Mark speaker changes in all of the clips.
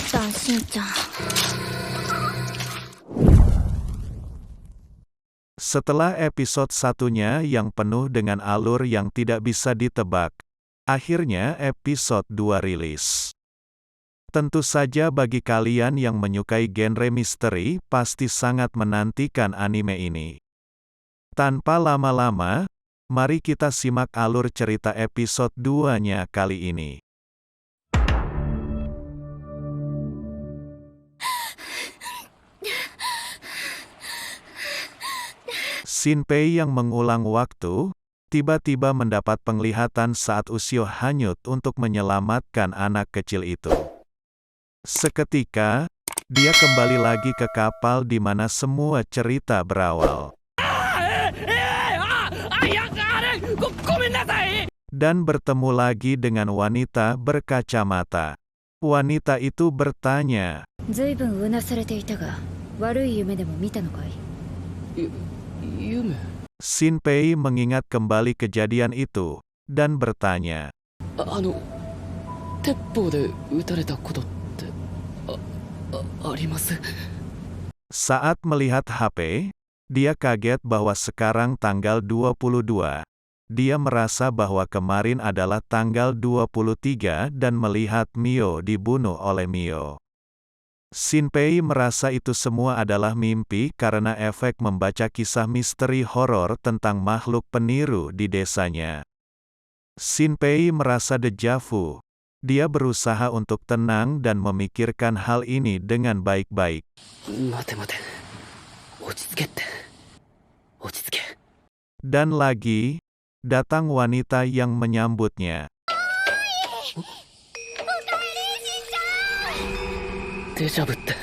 Speaker 1: た、しんちゃん。
Speaker 2: Setelah episode satunya yang penuh dengan alur yang tidak bisa ditebak, akhirnya episode 2 rilis. Tentu saja bagi kalian yang menyukai genre misteri pasti sangat menantikan anime ini. Tanpa lama-lama, mari kita simak alur cerita episode 2-nya kali ini. Shinpei yang mengulang waktu, tiba-tiba mendapat penglihatan saat Ushio hanyut untuk menyelamatkan anak kecil itu. Seketika, dia kembali lagi ke kapal di mana semua cerita berawal. Dan bertemu lagi dengan wanita berkacamata. Wanita itu bertanya,
Speaker 1: ずいぶんうなされていたが、悪い夢でも見たのかい？
Speaker 3: 夢
Speaker 2: Shinpei mengingat kembali kejadian itu, dan bertanya,
Speaker 3: 鉄砲で撃たれたことってあります
Speaker 2: Saat melihat HP, dia kaget bahwa sekarang tanggal 22. Dia merasa bahwa kemarin adalah tanggal 23 dan melihat Mio dibunuh oleh Mio. Shinpei merasa itu semua adalah mimpi karena efek membaca kisah misteri horor tentang makhluk peniru di desanya. Shinpei merasa dejavu. Dia berusaha untuk tenang dan memikirkan hal ini dengan baik-baik.
Speaker 3: 待て待て落ち着けって落ち着け
Speaker 2: Dan lagi, datang wanita yang menyambutnya.
Speaker 3: デジャブって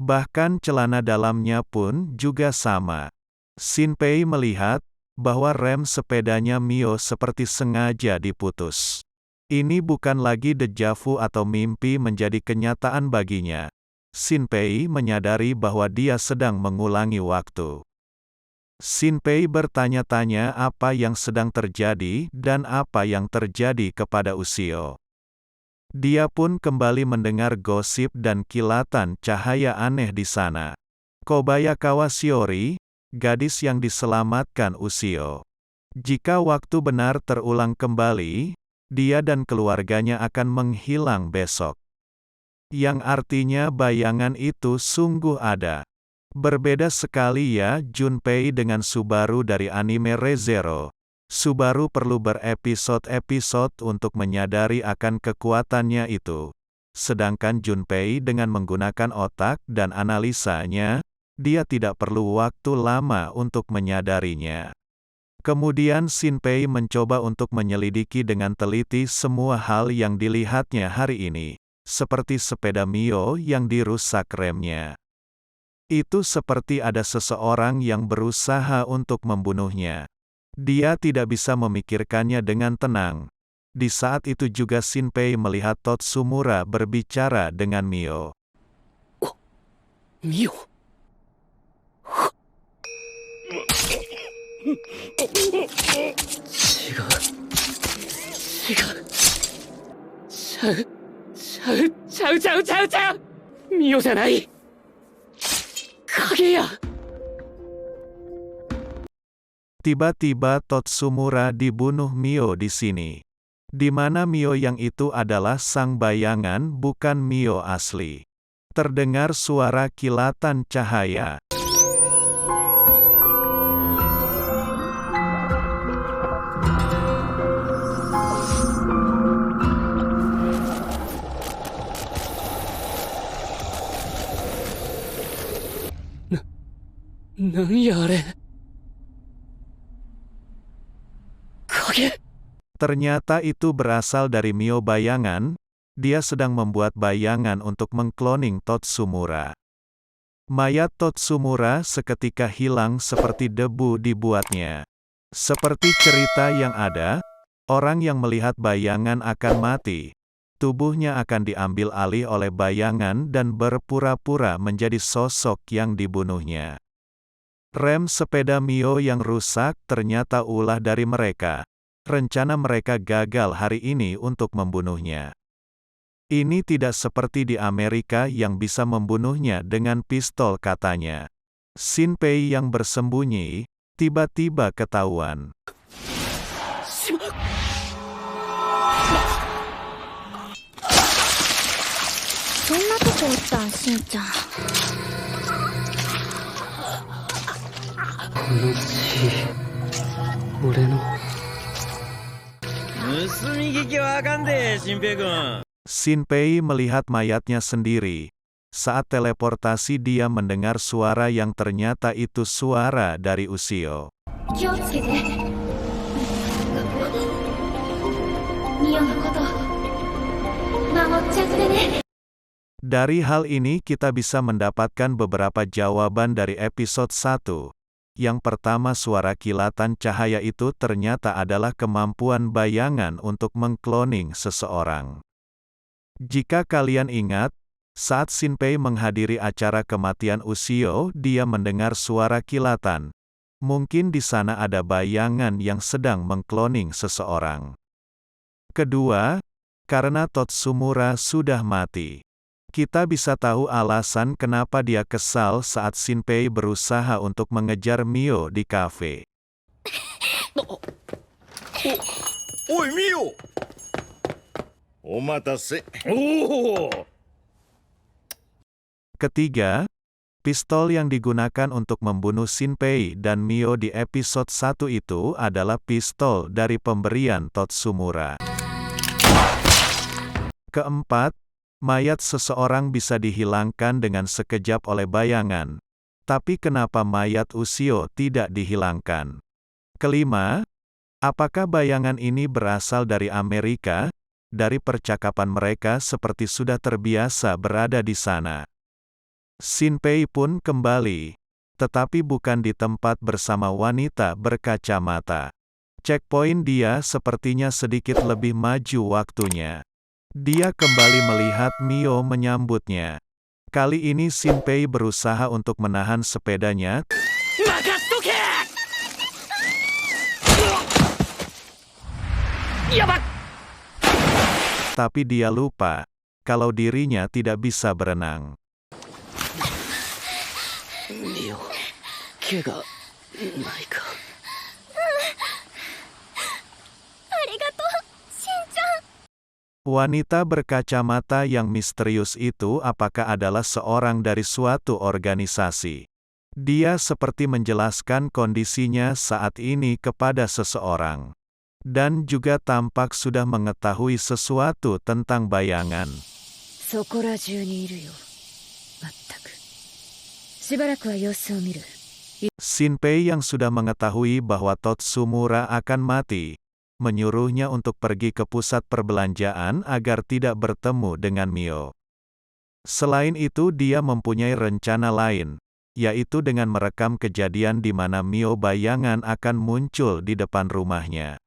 Speaker 2: Bahkan celana dalamnya pun juga sama. Shinpei melihat bahwa rem sepedanya Mio seperti sengaja diputus. Ini bukan lagi dejavu atau mimpi menjadi kenyataan baginya. Shinpei menyadari bahwa dia sedang mengulangi waktu. Shinpei bertanya-tanya apa yang sedang terjadi dan apa yang terjadi kepada Ushio. Dia pun kembali mendengar gosip dan kilatan cahaya aneh di sana. Kobayakawa Shiori, gadis yang diselamatkan Ushio. Jika waktu benar terulang kembali, dia dan keluarganya akan menghilang besok. Yang artinya bayangan itu sungguh ada. Berbeda sekali ya Junpei dengan Subaru dari anime Re:Zero. Subaru perlu berepisode-episode untuk menyadari akan kekuatannya itu. Sedangkan Junpei dengan menggunakan otak dan analisanya, dia tidak perlu waktu lama untuk menyadarinya. Kemudian Shinpei mencoba untuk menyelidiki dengan teliti semua hal yang dilihatnya hari ini, seperti sepeda Mio yang dirusak remnya. Itu seperti ada seseorang yang berusaha untuk membunuhnya. Dia tidak bisa memikirkannya dengan tenang. Di saat itu juga Shinpei melihat Totsumura berbicara dengan Mio.
Speaker 3: ミオ 違うミオじゃない影や
Speaker 2: Tiba-tiba Totsumura dibunuh Mio di sini. Di mana Mio yang itu adalah sang bayangan bukan Mio asli. Terdengar suara kilatan cahaya. Ternyata itu berasal dari Mio bayangan. Dia sedang membuat bayangan untuk mengkloning Totsumura. Mayat Totsumura seketika hilang seperti debu dibuatnya. Seperti cerita yang ada, orang yang melihat bayangan akan mati. Tubuhnya akan diambil alih oleh bayangan dan berpura-pura menjadi sosok yang dibunuhnya. Rem sepeda Mio yang rusak ternyata ulah dari mereka. rencana mereka gagal hari ini untuk membunuhnya. Ini tidak seperti di Amerika yang bisa membunuhnya dengan pistol katanya. Shinpei yang bersembunyi, tiba-tiba ketahuan.
Speaker 1: そんなとこおったんしんちゃん。
Speaker 3: この血俺の。
Speaker 4: 盗み聞きはあかんで、新平君。
Speaker 2: Shinpei melihat mayatnya sendiri. Saat teleportasi dia mendengar suara yang ternyata itu suara dari Ushio.
Speaker 1: 気をつけて。ミオのこと守っちゃってね。
Speaker 2: Dari hal ini kita bisa mendapatkan beberapa jawaban dari episode 1. Yang pertama, suara kilatan cahaya itu ternyata adalah kemampuan bayangan untuk mengkloning seseorang. Jika kalian ingat, saat Shinpei menghadiri acara kematian Ushio, dia mendengar suara kilatan. Mungkin di sana ada bayangan yang sedang mengkloning seseorang. Kedua, karena Totsumura sudah mati. Kita bisa tahu alasan kenapa dia kesal saat Shinpei berusaha untuk mengejar Mio di kafe.
Speaker 4: おい、見よ。
Speaker 5: お待たせ。
Speaker 4: おお。
Speaker 2: Ketiga, pistol yang digunakan untuk membunuh Shinpei dan Mio di episode 1 itu adalah pistol dari pemberian Totsumura. Keempat, mayat seseorang bisa dihilangkan dengan sekejap oleh bayangan. Tapi kenapa mayat Ushio tidak dihilangkan? Kelima, apakah bayangan ini berasal dari Amerika? Dari percakapan mereka seperti sudah terbiasa berada di sana. Shinpei pun kembali, tetapi bukan di tempat bersama wanita berkacamata. Checkpoint dia sepertinya sedikit lebih maju waktunya. Dia kembali melihat Mio menyambutnya. Kali ini Shinpei berusaha untuk menahan sepedanya. Tapi dia lupa kalau dirinya tidak bisa berenang.
Speaker 3: ミオ怪我ないか。
Speaker 1: ありがとう、しんちゃん。
Speaker 2: Wanita berkacamata yang misterius itu apakah adalah seorang dari suatu organisasi? Dia seperti menjelaskan kondisinya saat ini kepada seseorang. Dan juga tampak sudah mengetahui sesuatu tentang bayangan.
Speaker 1: そこら中にいるよ。まったく。しばらくは様子を見る。
Speaker 2: Shinpei yang sudah mengetahui bahwa Totsumura akan mati, menyuruhnya untuk pergi ke pusat perbelanjaan agar tidak bertemu dengan Mio. Selain itu dia mempunyai rencana lain, yaitu dengan merekam kejadian di mana Mio bayangan akan muncul di depan rumahnya.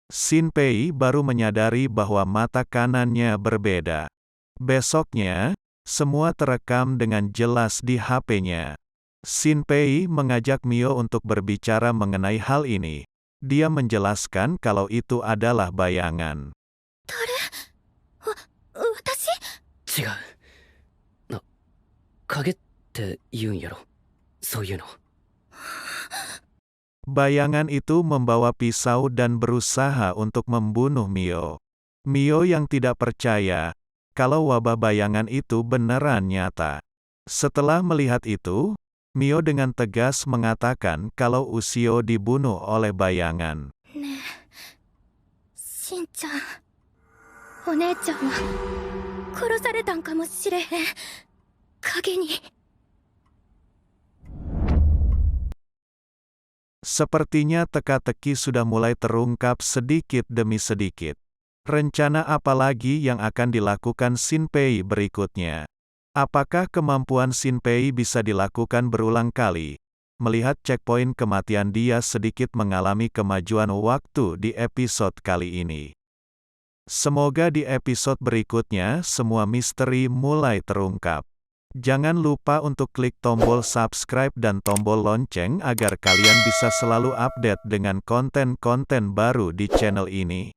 Speaker 2: Shinpei baru menyadari bahwa mata kanannya berbeda. Besoknya, semua terekam dengan jelas di HP-nya. Shinpei mengajak Mio untuk berbicara mengenai hal ini. Dia menjelaskan kalau itu adalah bayangan.
Speaker 1: 私？
Speaker 3: 違う。影って言うんやろ。そういうの。
Speaker 2: Bayangan itu membawa pisau dan berusaha untuk membunuh Mio. Mio yang tidak percaya kalau wabah bayangan itu beneran nyata. Setelah melihat itu, Mio dengan tegas mengatakan kalau Ushio dibunuh oleh bayangan.
Speaker 1: ねえ、しんちゃん。お姉ちゃんは殺されたんかもしれへん。影に。
Speaker 2: Sepertinya teka-teki sudah mulai terungkap sedikit demi sedikit. Rencana apa lagi yang akan dilakukan Shinpei berikutnya? Apakah kemampuan Shinpei bisa dilakukan berulang kali? Melihat checkpoint kematian dia sedikit mengalami kemajuan waktu di episode kali ini. Semoga di episode berikutnya semua misteri mulai terungkap. Jangan lupa untuk klik tombol subscribe dan tombol lonceng agar kalian bisa selalu update dengan konten-konten baru di channel ini.